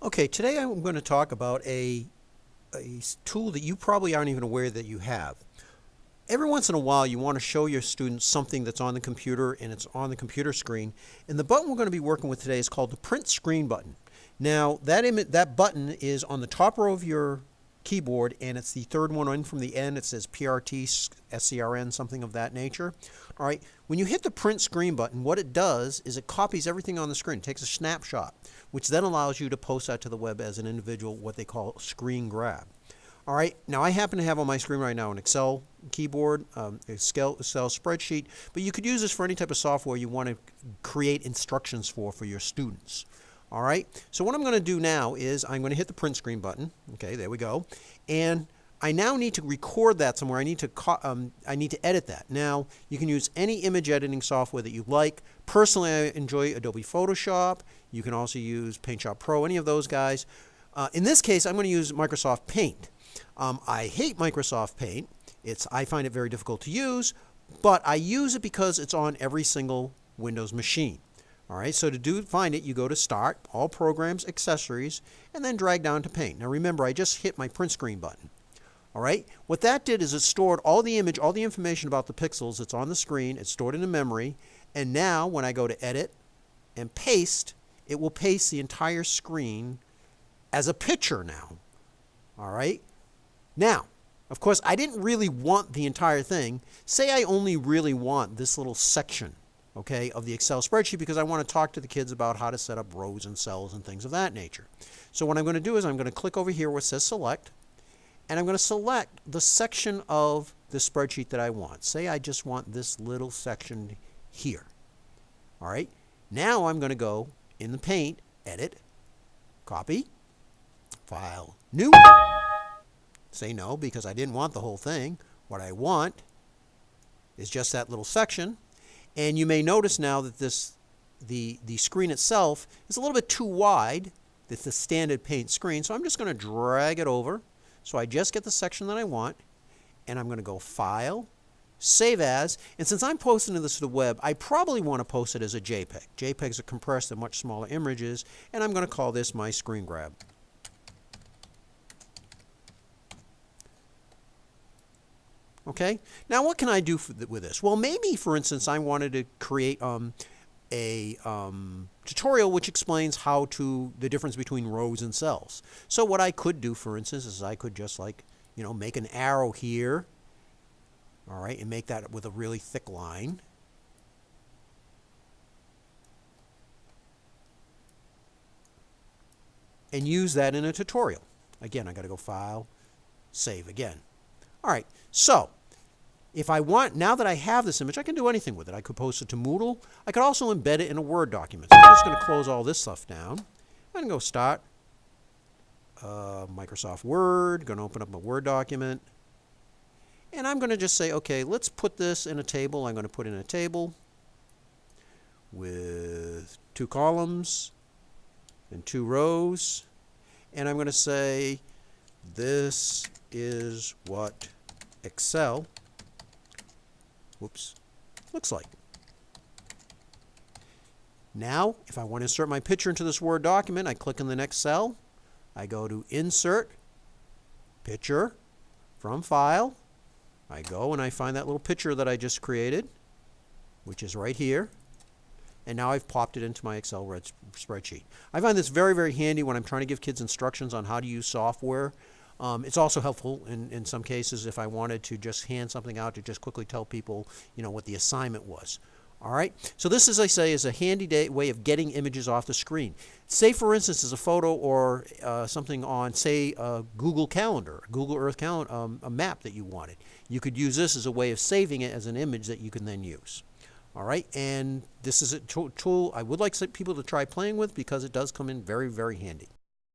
Okay, today I'm going to talk about a tool that you probably aren't even aware that you have. Every once in a while, you want to show your students something that's on the computer and it's on the computer screen. And the button we're going to be working with today is called the Print Screen button. Now, that button is on the top row of your keyboard, and it's the third one in from the end. It says PRT, SCRN, something of that nature. All right, when you hit the Print Screen button, what it does is it copies everything on the screen. It takes a snapshot, which then allows you to post that to the web as an individual, what they call screen grab. All right, now I happen to have on my screen right now an Excel keyboard, Excel spreadsheet, but you could use this for any type of software you want to create instructions for your students. All right, so what I'm going to do now is I'm going to hit the print screen button. Okay, there we go. And I now need to record that somewhere. I need to edit that. Now, you can use any image editing software that you like. Personally, I enjoy Adobe Photoshop. You can also use PaintShop Pro, any of those guys. In this case, I'm going to use Microsoft Paint. I hate Microsoft Paint. I find it very difficult to use, but I use it because it's on every single Windows machine. All right, so to find it, you go to Start, All Programs, Accessories, and then drag down to Paint. Now remember, I just hit my print screen button. All right, what that did is it stored all the information about the pixels that's on the screen. It's stored in the memory, and now when I go to Edit and Paste, it will paste the entire screen as a picture now. All right. Now, of course, I didn't really want the entire thing. Say I only really want this little section, okay, of the Excel spreadsheet because I want to talk to the kids about how to set up rows and cells and things of that nature. So what I'm going to do is I'm going to click over here where it says Select, and I'm going to select the section of the spreadsheet that I want. Say I just want this little section here. All right. Now I'm going to go in the Paint, Edit, Copy, File, New. Say no because I didn't want the whole thing. What I want is just that little section. And you may notice now that the screen itself is a little bit too wide. It's the standard Paint screen. So I'm just going to drag it over so I just get the section that I want. And I'm going to go File, Save As. And since I'm posting this to the web, I probably want to post it as a JPEG. JPEGs are compressed in much smaller images. And I'm going to call this my screen grab. Okay, now what can I do with this? Well, maybe, for instance, I wanted to create a tutorial which explains the difference between rows and cells. So what I could do, for instance, is I could just make an arrow here, all right, and make that with a really thick line. And use that in a tutorial. Again, I got to go File, Save again. All right, so if I want, now that I have this image, I can do anything with it. I could post it to Moodle. I could also embed it in a Word document. So I'm just going to close all this stuff down. I'm going to go Start, Microsoft Word, going to open up a Word document. And I'm going to just say, okay, let's put this in a table. I'm going to put in a table with 2 columns and 2 rows. And I'm going to say, this is what Excel looks like. Now, if I want to insert my picture into this Word document, I click in the next cell. I go to Insert, Picture, from File. I go and I find that little picture that I just created, which is right here. And now I've popped it into my Excel spreadsheet. I find this very, very handy when I'm trying to give kids instructions on how to use software. It's also helpful in some cases if I wanted to just hand something out to just quickly tell people, what the assignment was. All right. So this, as I say, is a handy way of getting images off the screen. Say, for instance, as a photo or something on, say, Google Calendar, Google Earth Calendar, a map that you wanted. You could use this as a way of saving it as an image that you can then use. All right. And this is a tool I would like people to try playing with because it does come in very, very handy.